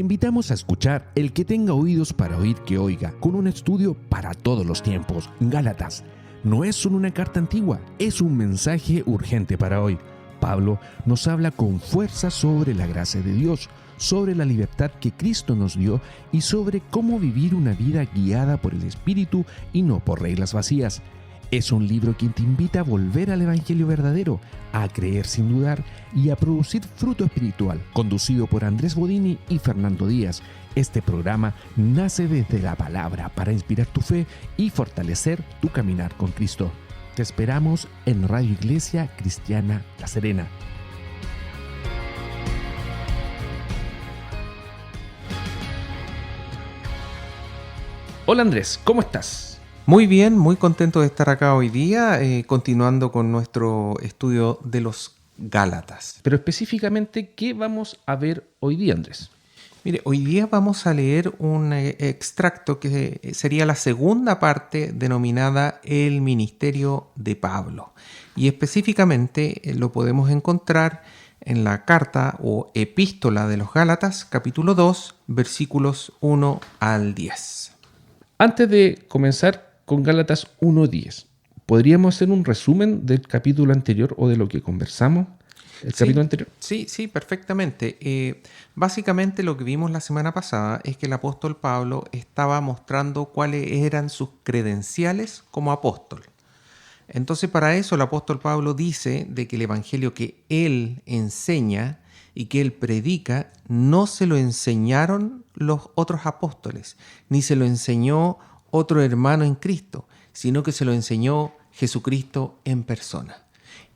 invitamos a escuchar El que tenga oídos para oír que oiga, con un estudio para todos los tiempos. Gálatas no es solo una carta antigua, es un mensaje urgente para hoy. Pablo nos habla con fuerza sobre la gracia de Dios, sobre la libertad que Cristo nos dio y sobre cómo vivir una vida guiada por el Espíritu y no por reglas vacías. Es un libro que te invita a volver al Evangelio verdadero, a creer sin dudar y a producir fruto espiritual. Conducido por Andrés Bodini y Fernando Díaz, este programa nace desde la palabra para inspirar tu fe y fortalecer tu caminar con Cristo. Te esperamos en Radio Iglesia Cristiana La Serena. Hola Andrés, ¿cómo estás? Muy bien, muy contento de estar acá hoy día, continuando con nuestro estudio de los Gálatas. Pero específicamente, ¿qué vamos a ver hoy día, Andrés? Mire, hoy día vamos a leer un extracto que sería la segunda parte denominada El Ministerio de Pablo. Y específicamente lo podemos encontrar en la carta o epístola de los Gálatas, capítulo 2, versículos 1 al 10. Antes de comenzar con Gálatas 1:10, ¿podríamos hacer un resumen del capítulo anterior o de lo que conversamos el capítulo anterior? Sí, perfectamente. Básicamente lo que vimos la semana pasada es que el apóstol Pablo estaba mostrando cuáles eran sus credenciales como apóstol. Entonces para eso el apóstol Pablo dice de que el evangelio que él enseña y que él predica no se lo enseñaron los otros apóstoles, ni se lo enseñó otro hermano en Cristo, sino que se lo enseñó Jesucristo en persona.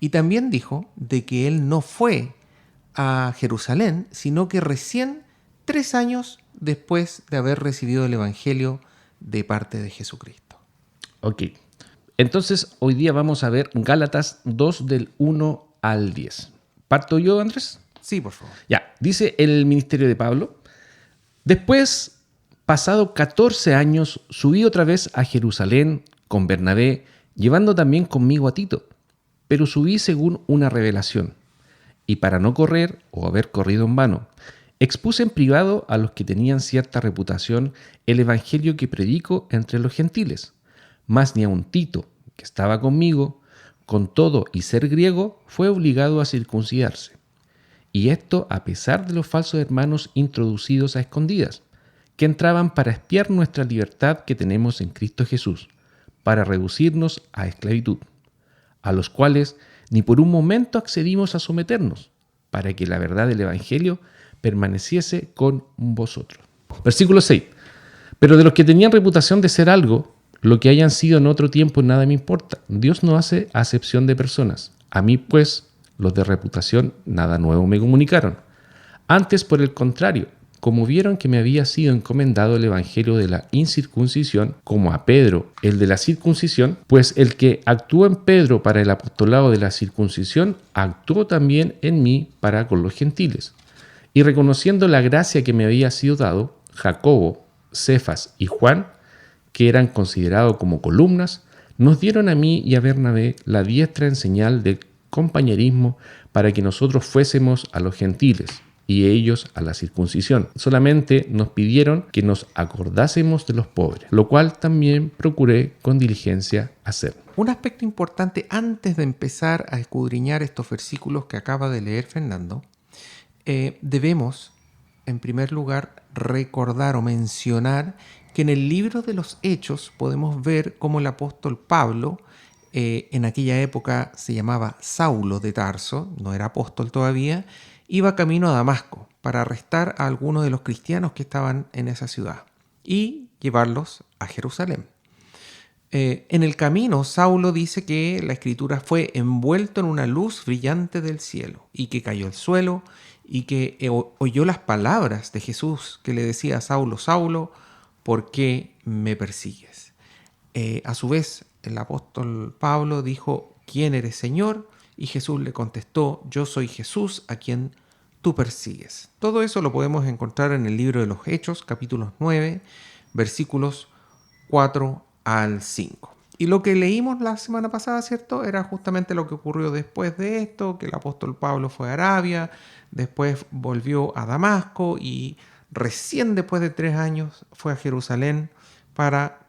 Y también dijo de que él no fue a Jerusalén, sino que recién 3 años después de haber recibido el evangelio de parte de Jesucristo. Ok, entonces hoy día vamos a ver Gálatas 2 del 1 al 10. ¿Parto yo, Andrés? Sí, por favor. Ya, dice el ministerio de Pablo. Después, pasado 14 años, subí otra vez a Jerusalén con Bernabé, llevando también conmigo a Tito, pero subí según una revelación. Y para no correr o haber corrido en vano, expuse en privado a los que tenían cierta reputación el evangelio que predico entre los gentiles. Mas ni aun Tito, que estaba conmigo, con todo y ser griego, fue obligado a circuncidarse. Y esto a pesar de los falsos hermanos introducidos a escondidas, que entraban para espiar nuestra libertad que tenemos en Cristo Jesús, para reducirnos a esclavitud, a los cuales ni por un momento accedimos a someternos, para que la verdad del Evangelio permaneciese con vosotros. Versículo 6. Pero de los que tenían reputación de ser algo, lo que hayan sido en otro tiempo nada me importa. Dios no hace acepción de personas. A mí, pues, los de reputación nada nuevo me comunicaron. Antes, por el contrario, como vieron que me había sido encomendado el evangelio de la incircuncisión, como a Pedro el de la circuncisión, pues el que actuó en Pedro para el apostolado de la circuncisión, actuó también en mí para con los gentiles. Y reconociendo la gracia que me había sido dado, Jacobo, Cefas y Juan, que eran considerados como columnas, nos dieron a mí y a Bernabé la diestra en señal de compañerismo para que nosotros fuésemos a los gentiles y ellos a la circuncisión. Solamente nos pidieron que nos acordásemos de los pobres, lo cual también procuré con diligencia hacer. Un aspecto importante antes de empezar a escudriñar estos versículos que acaba de leer Fernando, debemos, en primer lugar, recordar o mencionar que en el libro de los Hechos podemos ver cómo el apóstol Pablo, en aquella época se llamaba Saulo de Tarso, no era apóstol todavía, iba camino a Damasco para arrestar a algunos de los cristianos que estaban en esa ciudad y llevarlos a Jerusalén. En el camino, Saulo dice que la escritura fue envuelto en una luz brillante del cielo y que cayó al suelo y que oyó las palabras de Jesús que le decía a Saulo, Saulo, ¿por qué me persigues? A su vez, el apóstol Pablo dijo, ¿quién eres, Señor? Y Jesús le contestó, yo soy Jesús a quien tú persigues. Todo eso lo podemos encontrar en el libro de los Hechos, capítulos 9, versículos 4 al 5. Y lo que leímos la semana pasada, ¿cierto? Era justamente lo que ocurrió después de esto, que el apóstol Pablo fue a Arabia, después volvió a Damasco y recién después de 3 años fue a Jerusalén para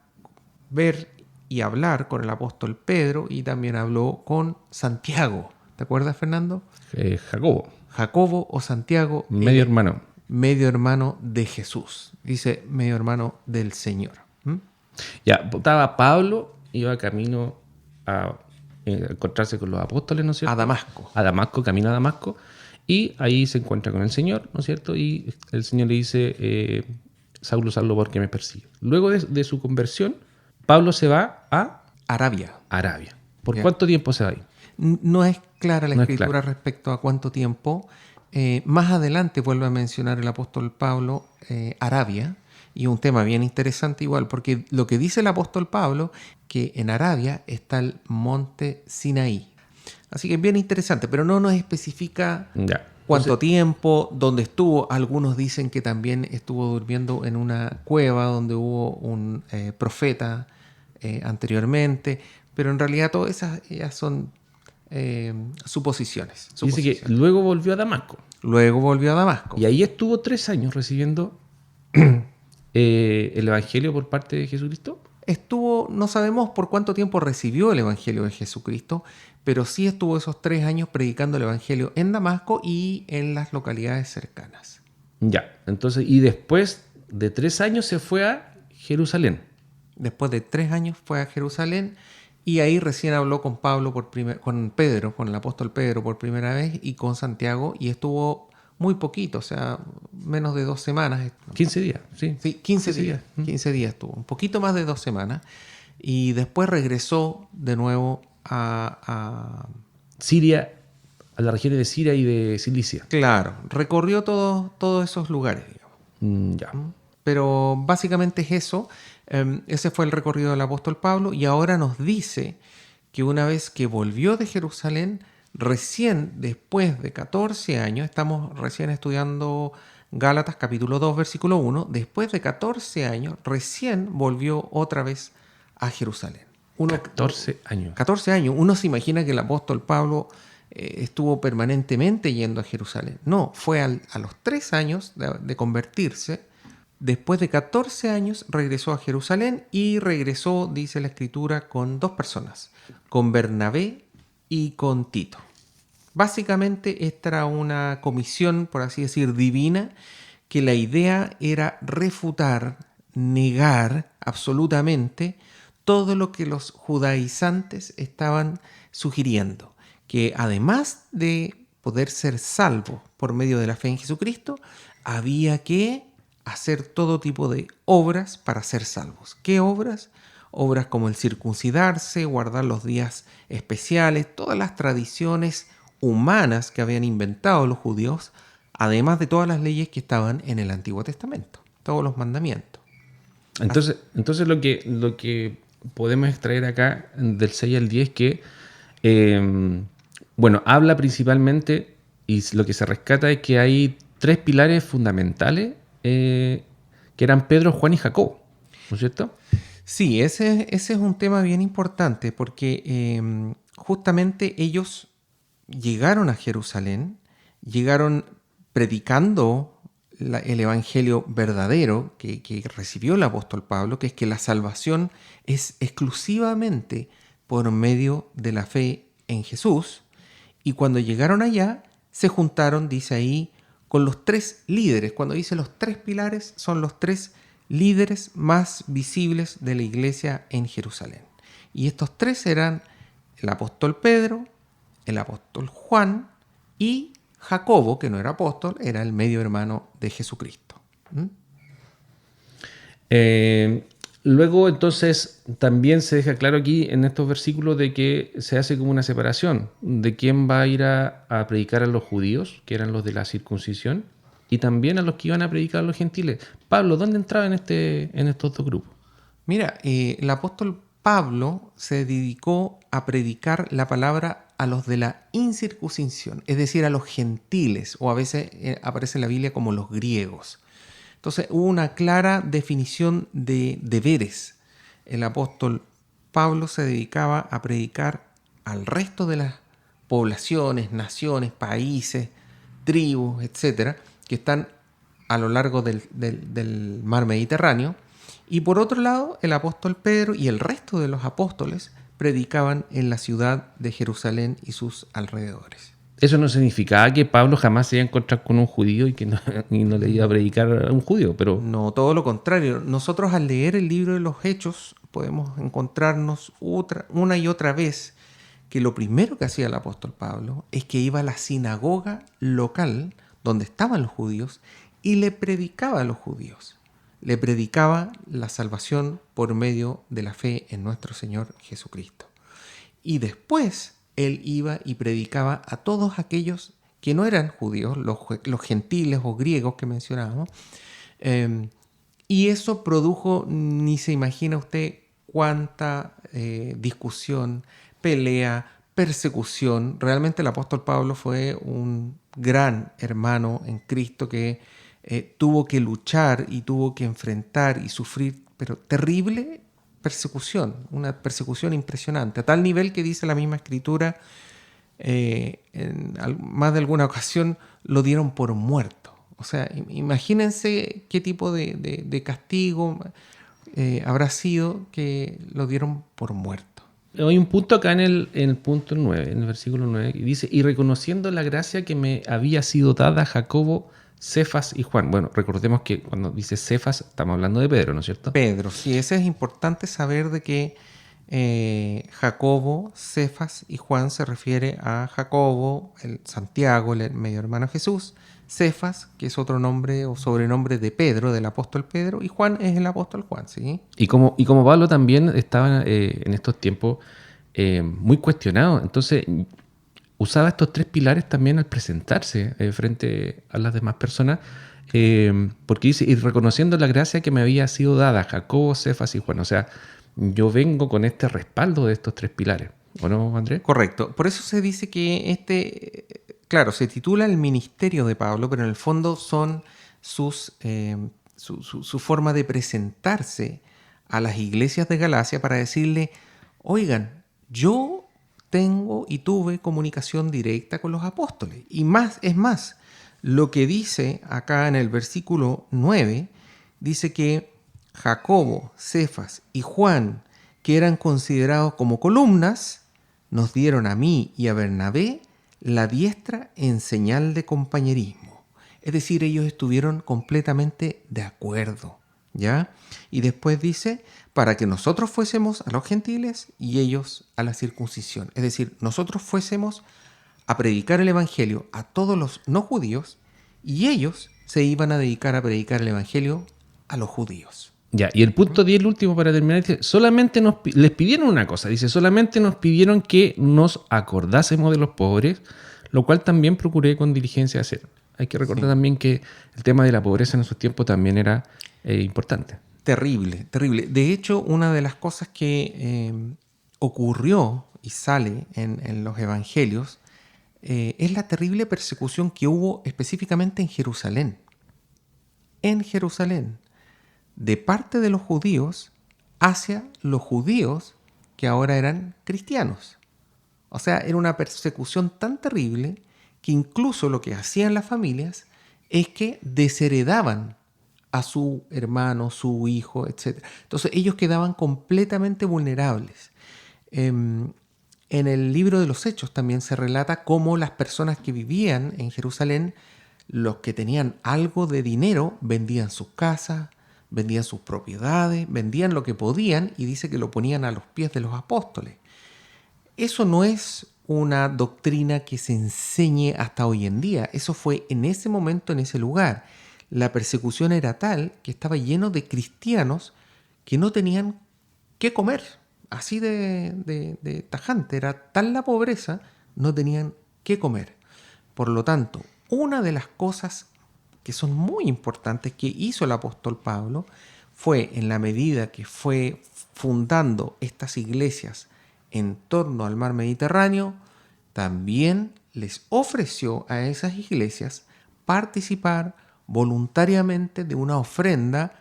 ver y hablar con el apóstol Pedro, y también habló con Santiago. ¿Te acuerdas, Fernando? Jacobo, Jacobo o Santiago, medio hermano. medio hermano de Jesús. Dice medio hermano del Señor. ¿Mm? Ya, estaba Pablo, iba camino a encontrarse con los apóstoles, ¿no es cierto? A Damasco. A Damasco, camino a Damasco. Y ahí se encuentra con el Señor, ¿no es cierto? Y el Señor le dice, Saulo, Saulo, ¿por qué me persigue? Luego de su conversión, Pablo se va a Arabia. Arabia. ¿Por Ya. cuánto tiempo se va ahí? No es clara la No es escritura clara. respecto a cuánto tiempo. Más adelante vuelve a mencionar el apóstol Pablo Arabia, y un tema bien interesante igual, porque lo que dice el apóstol Pablo, que en Arabia está el monte Sinaí. Así que es bien interesante, pero no nos especifica Ya. cuánto Entonces, tiempo, dónde estuvo. Algunos dicen que también estuvo durmiendo en una cueva donde hubo un profeta anteriormente, pero en realidad todas esas ya son suposiciones. dice que luego volvió a Damasco. Luego volvió a Damasco. Y ahí estuvo 3 años recibiendo el Evangelio por parte de Jesucristo. Estuvo, no sabemos por cuánto tiempo recibió el Evangelio de Jesucristo, pero sí estuvo esos 3 años predicando el Evangelio en Damasco y en las localidades cercanas. Ya, entonces, y después de 3 años se fue a Jerusalén. Después de 3 años fue a Jerusalén, y ahí recién habló con con Pedro, con el apóstol Pedro por primera vez, y con Santiago, y estuvo muy poquito, o sea, menos de 2 semanas. 15 días, sí. Sí, 15 días. Mm. 15 días estuvo, un poquito más de 2 semanas, y después regresó de nuevo a Siria, a las regiones de Siria y de Cilicia. Claro, recorrió todos esos lugares, digamos. Ya. Pero básicamente es eso. Ese fue el recorrido del apóstol Pablo, y ahora nos dice que una vez que volvió de Jerusalén, recién después de 14 años, estamos recién estudiando Gálatas capítulo 2 versículo 1, después de 14 años, recién volvió otra vez a Jerusalén. 14 años. 14 años. Uno se imagina que el apóstol Pablo estuvo permanentemente yendo a Jerusalén. No, fue a los 3 años de convertirse. Después de 14 años regresó a Jerusalén, y regresó, dice la escritura, con 2 personas, con Bernabé y con Tito. Básicamente esta era una comisión, por así decir, divina, que la idea era refutar, negar absolutamente todo lo que los judaizantes estaban sugiriendo, que además de poder ser salvo por medio de la fe en Jesucristo, había que hacer todo tipo de obras para ser salvos. ¿Qué obras? Obras como el circuncidarse, guardar los días especiales, todas las tradiciones humanas que habían inventado los judíos, además de todas las leyes que estaban en el Antiguo Testamento, todos los mandamientos. Entonces lo que podemos extraer acá del 6 al 10 es que, bueno, habla principalmente, y lo que se rescata es que hay 3 pilares fundamentales que eran Pedro, Juan y Jacobo, ¿no es cierto? Sí, ese es un tema bien importante, porque justamente ellos llegaron a Jerusalén, llegaron predicando el evangelio verdadero que recibió el apóstol Pablo, que es que la salvación es exclusivamente por medio de la fe en Jesús. Y cuando llegaron allá, se juntaron, dice ahí, con los 3 líderes. Cuando dice los 3 pilares, son los 3 líderes más visibles de la iglesia en Jerusalén. Y estos 3 eran el apóstol Pedro, el apóstol Juan y Jacobo, que no era apóstol, era el medio hermano de Jesucristo. Luego, entonces, también se deja claro aquí en estos versículos de que se hace como una separación de quién va a ir a predicar a los judíos, que eran los de la circuncisión, y también a los que iban a predicar a los gentiles. Pablo, ¿dónde entraba en estos 2 grupos? Mira, el apóstol Pablo se dedicó a predicar la palabra a los de la incircuncisión, es decir, a los gentiles, o a veces aparece en la Biblia como los griegos. Entonces hubo una clara definición de deberes. El apóstol Pablo se dedicaba a predicar al resto de las poblaciones, naciones, países, tribus, etcétera, que están a lo largo del mar Mediterráneo. Y por otro lado, el apóstol Pedro y el resto de los apóstoles predicaban en la ciudad de Jerusalén y sus alrededores. Eso no significaba que Pablo jamás se iba a encontrar con un judío y no le iba a predicar a un judío, pero No, todo lo contrario. Nosotros al leer el libro de los Hechos podemos encontrarnos una y otra vez que lo primero que hacía el apóstol Pablo es que iba a la sinagoga local donde estaban los judíos y le predicaba a los judíos. Le predicaba la salvación por medio de la fe en nuestro Señor Jesucristo. Y después él iba y predicaba a todos aquellos que no eran judíos, los gentiles o griegos que mencionábamos. Y eso produjo, ni se imagina usted cuánta discusión, pelea, persecución. Realmente el apóstol Pablo fue un gran hermano en Cristo que tuvo que luchar y tuvo que enfrentar y sufrir, pero terrible persecución, una persecución impresionante, a tal nivel que dice la misma escritura, en más de alguna ocasión lo dieron por muerto. O sea, imagínense qué tipo de castigo habrá sido que lo dieron por muerto. hay un punto acá en el punto 9, en el versículo 9, y dice, y reconociendo la gracia que me había sido dada a Jacobo, Cefas y Juan. Bueno, recordemos que cuando dice Cefas, estamos hablando de Pedro, ¿no es cierto? Pedro, sí, ese es importante saber de que Jacobo, Cefas y Juan se refiere a Jacobo, el Santiago, el medio hermano de Jesús, Cefas, que es otro nombre o sobrenombre de Pedro, del apóstol Pedro, y Juan es el apóstol Juan, ¿sí? Y como Pablo también estaba en estos tiempos muy cuestionado, entonces usaba estos tres pilares también al presentarse frente a las demás personas, porque dice, y reconociendo la gracia que me había sido dada, Jacobo, Cefas y Juan. O sea, yo vengo con este respaldo de estos tres pilares. ¿O no, Andrés? Correcto. Por eso se dice que claro, se titula el ministerio de Pablo, pero en el fondo son su forma de presentarse a las iglesias de Galacia para decirle, oigan, yo tengo y tuve comunicación directa con los apóstoles. Y más, es más, lo que dice acá en el versículo 9, dice que Jacobo, Cefas y Juan, que eran considerados como columnas, nos dieron a mí y a Bernabé la diestra en señal de compañerismo. Es decir, ellos estuvieron completamente de acuerdo, ¿ya? Y después dice, para que nosotros fuésemos a los gentiles y ellos a la circuncisión. Es decir, nosotros fuésemos a predicar el evangelio a todos los no judíos y ellos se iban a dedicar a predicar el evangelio a los judíos. Ya, y el punto 10, el último para terminar, dice, solamente les pidieron una cosa, dice, solamente nos pidieron que nos acordásemos de los pobres, lo cual también procuré con diligencia hacer. Hay que recordar también que el tema de la pobreza en esos tiempos también era importante. Terrible, terrible. De hecho, una de las cosas que ocurrió y sale en los evangelios es la terrible persecución que hubo específicamente en Jerusalén. En Jerusalén, de parte de los judíos hacia los judíos que ahora eran cristianos. O sea, era una persecución tan terrible que incluso lo que hacían las familias es que desheredaban a su hermano, su hijo, etc. Entonces ellos quedaban completamente vulnerables. En el libro de los Hechos también se relata cómo las personas que vivían en Jerusalén, los que tenían algo de dinero, vendían sus casas, vendían sus propiedades, vendían lo que podían y dice que lo ponían a los pies de los apóstoles. Eso no es una doctrina que se enseñe hasta hoy en día. Eso fue en ese momento, en ese lugar. La persecución era tal que estaba lleno de cristianos que no tenían qué comer. Así de tajante. Era tal la pobreza, no tenían qué comer. Por lo tanto, una de las cosas que son muy importantes que hizo el apóstol Pablo fue, en la medida que fue fundando estas iglesias en torno al mar Mediterráneo, también les ofreció a esas iglesias participar voluntariamente de una ofrenda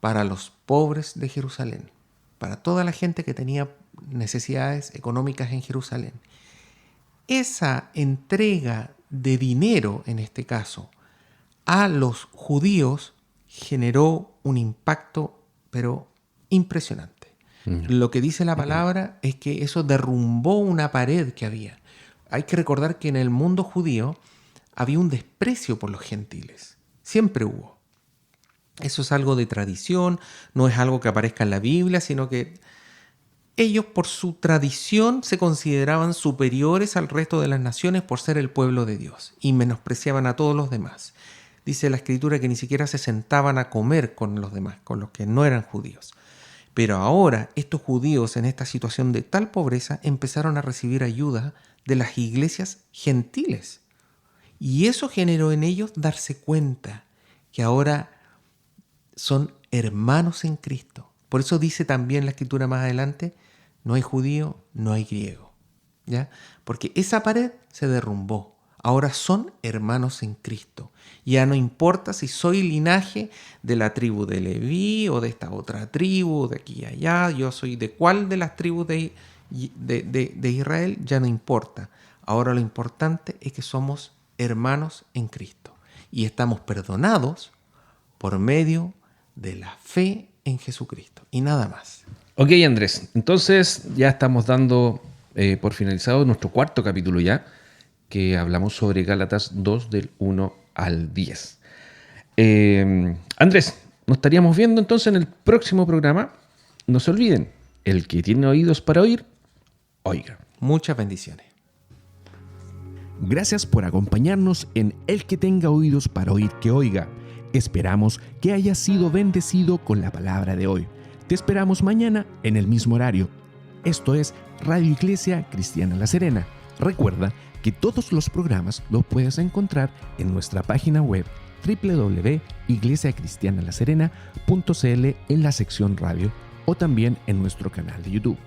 para los pobres de Jerusalén, para toda la gente que tenía necesidades económicas en Jerusalén. Esa entrega de dinero, en este caso, a los judíos generó un impacto, pero impresionante. Lo que dice la palabra es que eso derrumbó una pared que había. Hay que recordar que en el mundo judío había un desprecio por los gentiles. Siempre hubo. Eso es algo de tradición, no es algo que aparezca en la Biblia, sino que ellos por su tradición se consideraban superiores al resto de las naciones por ser el pueblo de Dios y menospreciaban a todos los demás. Dice la Escritura que ni siquiera se sentaban a comer con los demás, con los que no eran judíos. Pero ahora estos judíos en esta situación de tal pobreza empezaron a recibir ayuda de las iglesias gentiles. Y eso generó en ellos darse cuenta que ahora son hermanos en Cristo. Por eso dice también la Escritura más adelante, no hay judío, no hay griego. ¿Ya? Porque esa pared se derrumbó. Ahora son hermanos en Cristo. Ya no importa si soy linaje de la tribu de Leví o de esta otra tribu, de aquí y allá, yo soy de cuál de las tribus de Israel, ya no importa. Ahora lo importante es que somos hermanos en Cristo y estamos perdonados por medio de la fe en Jesucristo y nada más. Ok, Andrés, entonces ya estamos dando por finalizado nuestro cuarto capítulo ya, que hablamos sobre Gálatas 2 del 1 al 10. Andrés, nos estaríamos viendo entonces en el próximo programa. No se olviden, el que tiene oídos para oír, oiga. Muchas bendiciones. Gracias por acompañarnos en El que tenga oídos para oír, que oiga. Esperamos que hayas sido bendecido con la palabra de hoy. Te esperamos mañana en el mismo horario. Esto es Radio Iglesia Cristiana La Serena. Recuerda que todos los programas los puedes encontrar en nuestra página web www.iglesiacristianalaserena.cl en la sección radio o también en nuestro canal de YouTube.